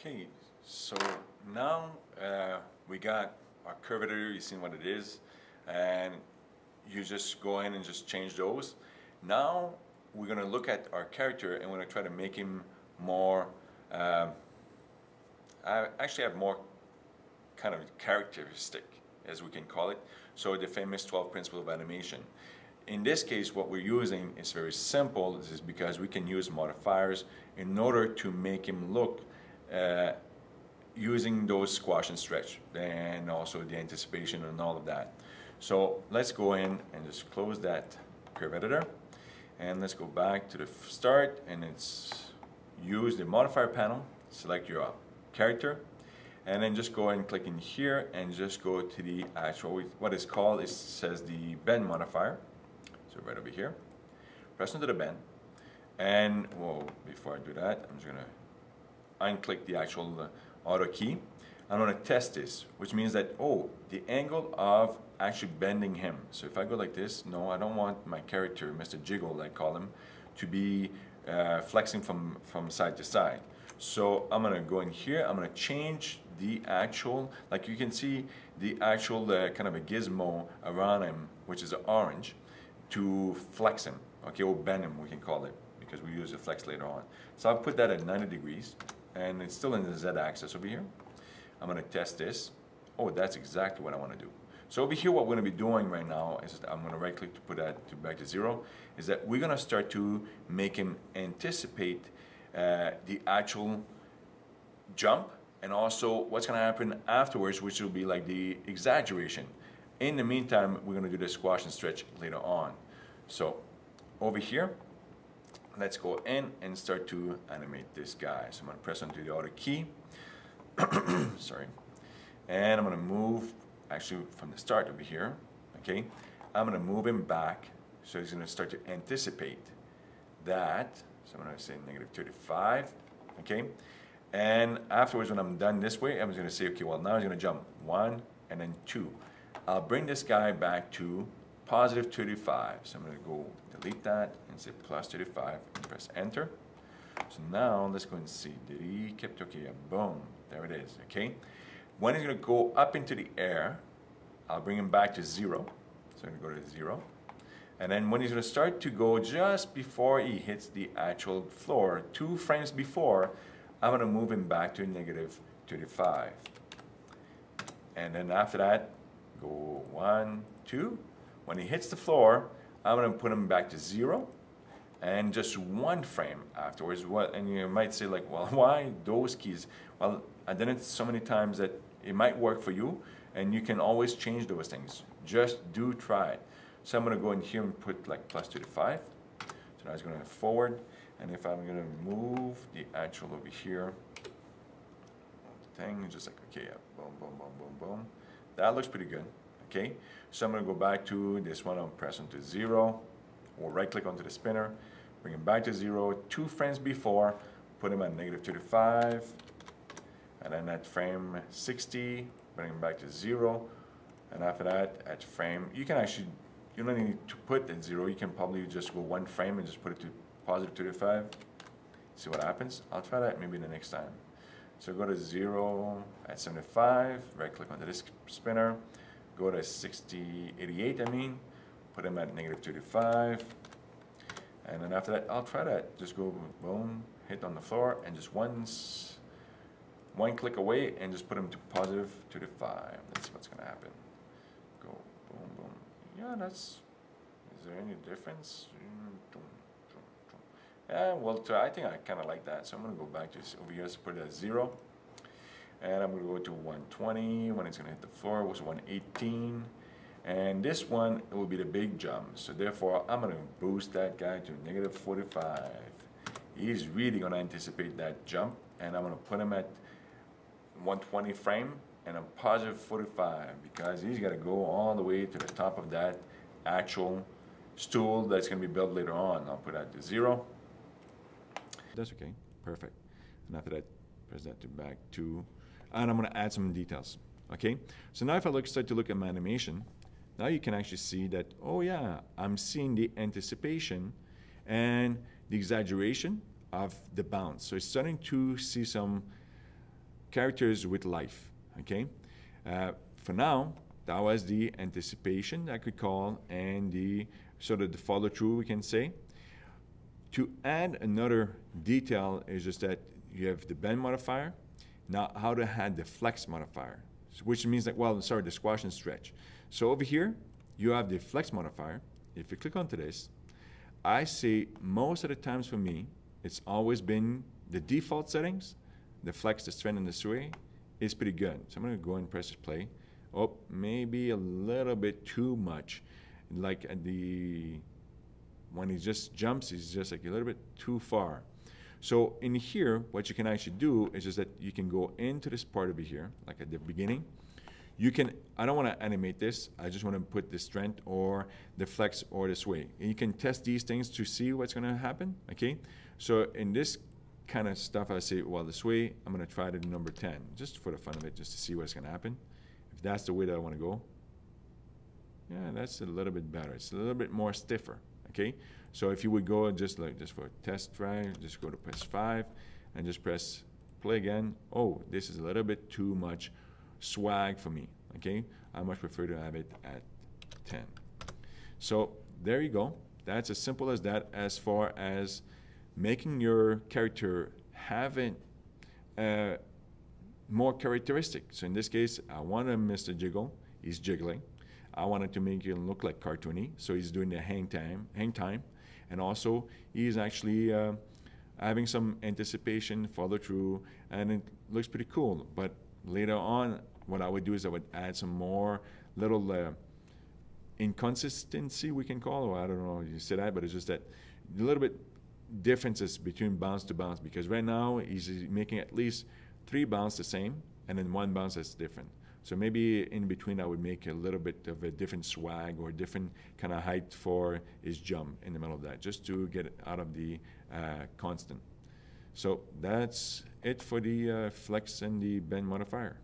Okay, so now we got our curvature, you've seen what it is, and you just go in and just change those. Now we're going to look at our character and we're going to try to make him more, I actually have more kind of characteristic, as we can call it. So the famous 12 principles of animation. In this case, what we're using is very simple. This is because we can use modifiers in order to make him look using those squash and stretch and also the anticipation and all of that. So let's go in and just close that curve editor and let's go back to the start, and it's use the modifier panel, select your character, and then just go and click in here and just go to the actual, what is called, it says the bend modifier. So right over here, press into the bend, and whoa, before I do that, I'm just gonna unclick the actual auto key. I'm going to test this, which means that, oh, the angle of actually bending him. So if I go like this, no, I don't want my character, Mr. Jiggle, I call him, to be flexing from side to side. So I'm going to go in here, I'm going to change the actual, like you can see, the actual kind of a gizmo around him, which is orange, to flex him, okay, or bend him, we can call it, because we use the flex later on. So I'll put that at 90 degrees. And it's still in the z-axis over here. I'm going to test this. Oh, that's exactly what I want to do. So over here, what we're going to be doing right now is I'm going to right click to put that back to 0, is that we're going to start to make him anticipate the actual jump and also what's going to happen afterwards, which will be like the exaggeration. In the meantime, we're going to do the squash and stretch later on. So over here, let's go in and start to animate this guy. So I'm going to press onto the auto key. Sorry. And I'm going to move, actually from the start over here, okay? I'm going to move him back, so he's going to start to anticipate that. So I'm going to say -35, okay? And afterwards, when I'm done this way, I'm just going to say, okay, well, now he's going to jump 1 and then 2. I'll bring this guy back to +35. So I'm going to go delete that and say +35 and press enter. So now let's go and see. Did he kept okay? Yeah, boom. There it is. Okay. When he's going to go up into the air, I'll bring him back to 0. So I'm going to go to 0. And then when he's going to start to go just before he hits the actual floor, 2 frames before, I'm going to move him back to -35. And then after that, go 1, 2. When he hits the floor, I'm going to put him back to 0 and just 1 frame afterwards. And you might say like, well, why those keys? Well, I've done it so many times that it might work for you, and you can always change those things. Just do try it. So I'm going to go in here and put like +35. So now it's going to forward. And if I'm going to move the actual over here, thing, just like, okay, yeah, boom, boom, boom, boom, boom. That looks pretty good. Okay, so I'm going to go back to this one. I'll press into 0, or right click onto the spinner, bring him back to 0, 2 frames before, put him at -35, and then at frame 60, bring him back to 0, and after that, at frame, you can actually, you don't need to put at 0, you can probably just go 1 frame and just put it to +35, see what happens. I'll try that maybe the next time. So go to 0 at 75, right click onto this spinner, go to 88, I mean, put him at -35, and then after that, I'll try that. Just go boom, hit on the floor, and just one click away, and just put him to +35. Let's see what's gonna happen. Go boom, boom. Yeah, that's. Is there any difference? Yeah, well, I think I kind of like that. So I'm gonna go back to over here, so put it at 0. And I'm going to go to 120 when it's going to hit the floor. It was 118. And this one, it will be the big jump. So therefore, I'm going to boost that guy to -45. He's really going to anticipate that jump. And I'm going to put him at 120 frame and a +45, because he's got to go all the way to the top of that actual stool that's going to be built later on. I'll put that to 0. That's okay. Perfect. And after that, press that to back to, and I'm going to add some details. Okay, so now if I start to look at my animation, now you can actually see that, oh yeah, I'm seeing the anticipation and the exaggeration of the bounce. So it's starting to see some characters with life, okay? For now, that was the anticipation I could call, and the sort of the follow through, we can say. To add another detail is just that you have the bend modifier. Now, how to add the flex modifier, which means that, well, sorry, the squash and stretch. So over here, you have the flex modifier. If you click onto this, I see most of the times for me, it's always been the default settings, the flex, the strength, and the sway is pretty good. So I'm gonna go and press play. Oh, maybe a little bit too much. Like at when he just jumps, he's just like a little bit too far. So in here, what you can actually do is just that you can go into this part over here, like at the beginning. You can, I don't want to animate this, I just want to put the strength or the flex or the sway. And you can test these things to see what's going to happen, okay? So in this kind of stuff, I say, well, the sway, I'm going to try the number 10, just for the fun of it, just to see what's going to happen. If that's the way that I want to go. Yeah, that's a little bit better. It's a little bit more stiffer, okay? So if you would go just for a test try, just go to press 5 and just press play again. Oh, this is a little bit too much swag for me, okay? I much prefer to have it at 10. So there you go. That's as simple as that, as far as making your character have more characteristic. So in this case, I want Mr. Jiggle. He's jiggling. I wanted to make him look like cartoony, so he's doing the hang time, and also he's actually having some anticipation, follow through, and it looks pretty cool. But later on, what I would do is I would add some more little inconsistency, we can call, or I don't know if you say that, but it's just that a little bit differences between bounce to bounce, because right now he's making at least 3 bounce the same, and then 1 bounce that's different. So maybe in between I would make a little bit of a different swag or different kind of height for his jump in the middle of that, just to get it out of the constant. So that's it for the flex and the bend modifier.